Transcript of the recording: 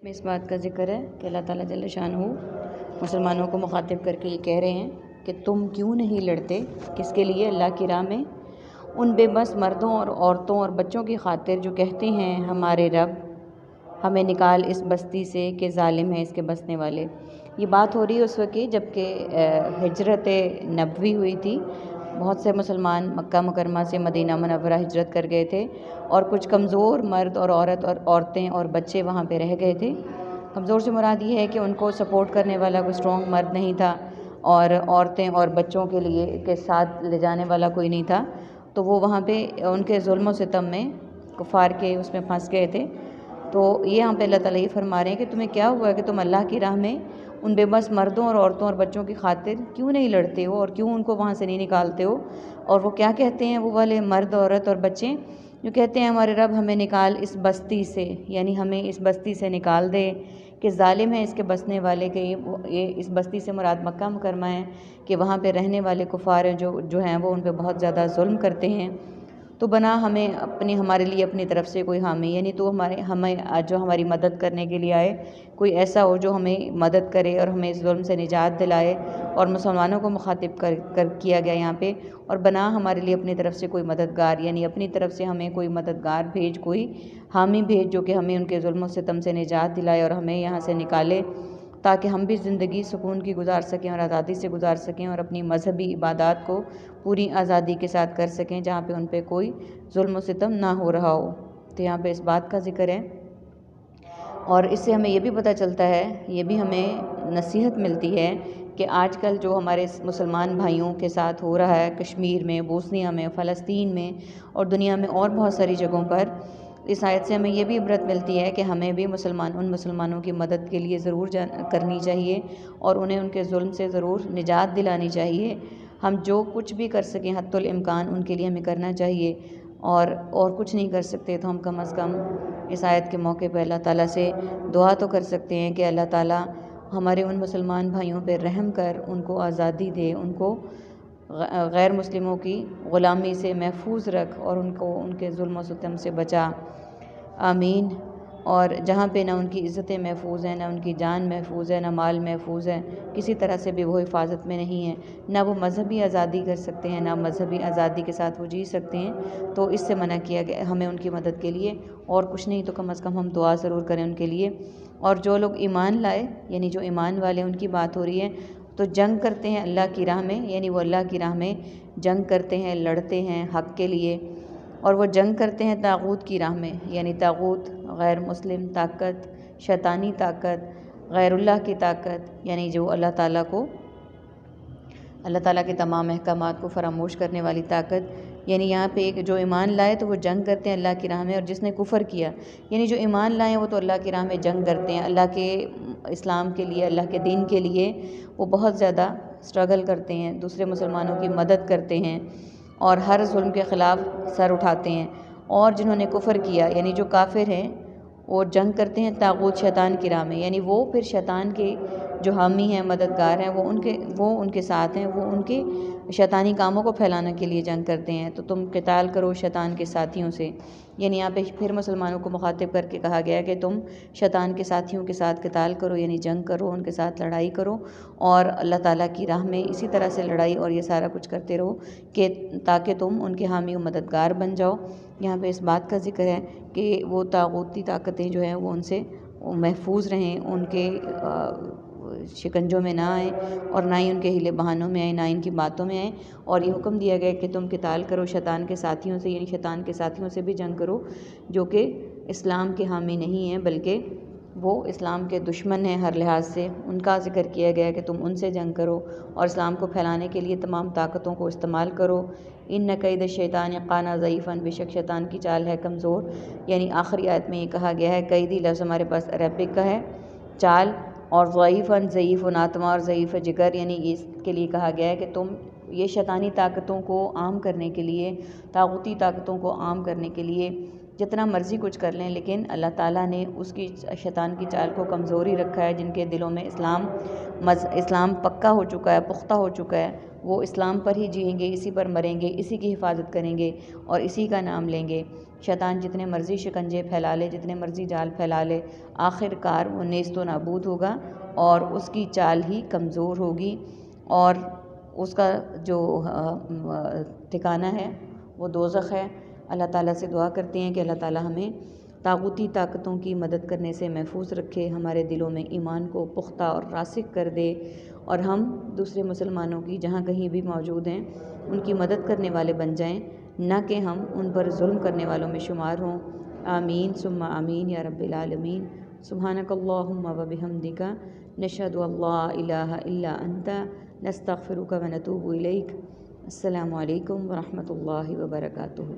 میں اس بات کا ذکر ہے کہ اللہ تعالیٰ جل شانہ مسلمانوں کو مخاطب کر کے یہ کہہ رہے ہیں کہ تم کیوں نہیں لڑتے، کس کے لیے؟ اللہ کی راہ میں ان بے بس مردوں اور عورتوں اور بچوں کی خاطر جو کہتے ہیں ہمارے رب ہمیں نکال اس بستی سے کہ ظالم ہے اس کے بسنے والے۔ یہ بات ہو رہی ہے اس وقت کی جب کہ ہجرت نبوی ہوئی تھی۔ بہت سے مسلمان مکہ مکرمہ سے مدینہ منورہ ہجرت کر گئے تھے اور کچھ کمزور مرد اور عورتیں اور بچے وہاں پہ رہ گئے تھے۔ کمزور سے مراد یہ ہے کہ ان کو سپورٹ کرنے والا کوئی اسٹرانگ مرد نہیں تھا اور عورتیں اور بچوں کے لیے کے ساتھ لے جانے والا کوئی نہیں تھا، تو وہ وہاں پہ ان کے ظلم و ستم میں کفار کے اس میں پھنس گئے تھے۔ تو یہ یہاں پہ اللہ تعالیٰ یہ فرما رہے ہیں کہ تمہیں کیا ہوا ہے کہ تم اللہ کی راہ میں ان بے بس مردوں اور عورتوں اور بچوں کی خاطر کیوں نہیں لڑتے ہو اور کیوں ان کو وہاں سے نہیں نکالتے ہو؟ اور وہ کیا کہتے ہیں وہ والے مرد عورت اور بچے جو کہتے ہیں ہمارے رب ہمیں نکال اس بستی سے، یعنی ہمیں اس بستی سے نکال دے کہ ظالم ہے اس کے بسنے والے، کہ یہ اس بستی سے مراد مکہ مکرمہ ہے کہ وہاں پہ رہنے والے کفار ہیں جو ہیں وہ ان پہ بہت زیادہ ظلم کرتے ہیں۔ تو بنا ہمیں ہمارے لیے اپنی طرف سے کوئی حامی، یعنی تو ہمیں جو ہماری مدد کرنے کے لیے آئے، کوئی ایسا ہو جو ہمیں مدد کرے اور ہمیں اس ظلم سے نجات دلائے۔ اور مسلمانوں کو مخاطب کر کیا گیا یہاں پہ، اور بنا ہمارے لیے اپنی طرف سے کوئی مددگار، یعنی اپنی طرف سے ہمیں کوئی مددگار بھیج، کوئی حامی بھیج جو کہ ہمیں ان کے ظلم و ستم سے نجات دلائے اور ہمیں یہاں سے نکالے، تاکہ ہم بھی زندگی سکون کی گزار سکیں اور آزادی سے گزار سکیں اور اپنی مذہبی عبادات کو پوری آزادی کے ساتھ کر سکیں، جہاں پہ ان پہ کوئی ظلم و ستم نہ ہو رہا ہو۔ تو یہاں پہ اس بات کا ذکر ہے، اور اس سے ہمیں یہ بھی پتہ چلتا ہے، یہ بھی ہمیں نصیحت ملتی ہے کہ آج کل جو ہمارے مسلمان بھائیوں کے ساتھ ہو رہا ہے کشمیر میں، بوسنیا میں، فلسطین میں اور دنیا میں اور بہت ساری جگہوں پر، اس آیت سے ہمیں یہ بھی عبرت ملتی ہے کہ ہمیں بھی ان مسلمانوں کی مدد کے لیے ضرور کرنی چاہیے اور انہیں ان کے ظلم سے ضرور نجات دلانی چاہیے۔ ہم جو کچھ بھی کر سکیں حتی الامکان ان کے لیے ہمیں کرنا چاہیے، اور کچھ نہیں کر سکتے تو ہم کم از کم اس آیت کے موقع پہ اللہ تعالیٰ سے دعا تو کر سکتے ہیں کہ اللہ تعالیٰ ہمارے ان مسلمان بھائیوں پہ رحم کر، ان کو آزادی دے، ان کو غیر مسلموں کی غلامی سے محفوظ رکھ اور ان کو ان کے ظلم و ستم سے بچا، آمین۔ اور جہاں پہ نہ ان کی عزتیں محفوظ ہیں، نہ ان کی جان محفوظ ہے، نہ مال محفوظ ہے، کسی طرح سے بھی وہ حفاظت میں نہیں ہیں، نہ وہ مذہبی آزادی کر سکتے ہیں، نہ مذہبی آزادی کے ساتھ وہ جی سکتے ہیں، تو اس سے منع کیا گیا ہمیں ان کی مدد کے لیے، اور کچھ نہیں تو کم از کم ہم دعا ضرور کریں ان کے لیے۔ اور جو لوگ ایمان لائے، یعنی جو ایمان والے ان کی بات ہو رہی ہے، تو جنگ کرتے ہیں اللہ کی راہ میں، یعنی وہ اللہ کی راہ میں جنگ کرتے ہیں، لڑتے ہیں حق کے لیے، اور وہ جنگ کرتے ہیں طاغوت کی راہ میں، یعنی طاغوت غیر مسلم طاقت، شیطانی طاقت، غیر اللہ کی طاقت، یعنی جو اللہ تعالیٰ کے تمام احکامات کو فراموش کرنے والی طاقت۔ یعنی یہاں پہ ایک جو ایمان لائے تو وہ جنگ کرتے ہیں اللہ کی راہ میں، اور جس نے کفر کیا، یعنی جو ایمان لائے وہ تو اللہ کی راہ میں جنگ کرتے ہیں، اللہ کے اسلام کے لیے، اللہ کے دین کے لیے وہ بہت زیادہ سٹرگل کرتے ہیں، دوسرے مسلمانوں کی مدد کرتے ہیں اور ہر ظلم کے خلاف سر اٹھاتے ہیں۔ اور جنہوں نے کفر کیا، یعنی جو کافر ہیں، وہ جنگ کرتے ہیں طاغوت شیطان کی راہ میں، یعنی وہ پھر شیطان کے جو حامی ہیں، مددگار ہیں، وہ ان کے ساتھ ہیں، وہ ان کے شیطانی کاموں کو پھیلانے کے لیے جنگ کرتے ہیں۔ تو تم قتال کرو شیطان کے ساتھیوں سے، یعنی یہاں پہ پھر مسلمانوں کو مخاطب کر کے کہا گیا ہے کہ تم شیطان کے ساتھیوں کے ساتھ قتال کرو، یعنی جنگ کرو، ان کے ساتھ لڑائی کرو، اور اللہ تعالیٰ کی راہ میں اسی طرح سے لڑائی اور یہ سارا کچھ کرتے رہو کہ تاکہ تم ان کے حامی و مددگار بن جاؤ۔ یہاں پہ اس بات کا ذکر ہے کہ وہ طاغوتی طاقتیں جو ہیں وہ ان سے محفوظ رہیں، ان کے شکنجوں میں نہ آئیں، اور نہ ہی ان کے ہیلے بہانوں میں آئیں، نہ ان کی باتوں میں آئیں۔ اور یہ حکم دیا گیا کہ تم قتال کرو شیطان کے ساتھیوں سے، یعنی شیطان کے ساتھیوں سے بھی جنگ کرو جو کہ اسلام کے حامی نہیں ہیں بلکہ وہ اسلام کے دشمن ہیں ہر لحاظ سے، ان کا ذکر کیا گیا کہ تم ان سے جنگ کرو اور اسلام کو پھیلانے کے لیے تمام طاقتوں کو استعمال کرو۔ ان کید الشیطان کان ضعیفا، بے شک شیطان کی چال ہے کمزور، یعنی آخری آیت میں یہ کہا گیا ہے، قیدی لفظ ہمارے پاس عربک کا ہے چال، اور ضعیفا ضعیف و ناتما اور ضعیف جگر، یعنی اس کے لیے کہا گیا ہے کہ تم یہ شیطانی طاقتوں کو عام کرنے کے لیے، طاغوتی طاقتوں کو عام کرنے کے لیے جتنا مرضی کچھ کر لیں، لیکن اللہ تعالیٰ نے اس کی شیطان کی چال کو کمزوری رکھا ہے. جن کے دلوں میں اسلام پکا ہو چکا ہے، پختہ ہو چکا ہے، وہ اسلام پر ہی جئیں گے، اسی پر مریں گے، اسی کی حفاظت کریں گے اور اسی کا نام لیں گے. شیطان جتنے مرضی شکنجے پھیلا لے، جتنے مرضی جال پھیلا لے، آخر کار وہ نیست و نابود ہوگا اور اس کی چال ہی کمزور ہوگی اور اس کا جو ٹھکانہ ہے وہ دوزخ ہے. اللہ تعالیٰ سے دعا کرتے ہیں کہ اللہ تعالیٰ ہمیں طاغوتی طاقتوں کی مدد کرنے سے محفوظ رکھے، ہمارے دلوں میں ایمان کو پختہ اور راسخ کر دے اور ہم دوسرے مسلمانوں کی جہاں کہیں بھی موجود ہیں ان کی مدد کرنے والے بن جائیں، نہ کہ ہم ان پر ظلم کرنے والوں میں شمار ہوں. آمین ثم آمین یا رب العالمین. سبحانک اللہم و بحمدک نشہد ان لا الہ الا انت نستغفرک و نتوب الیک. السلام علیکم ورحمۃ اللہ وبرکاتہ.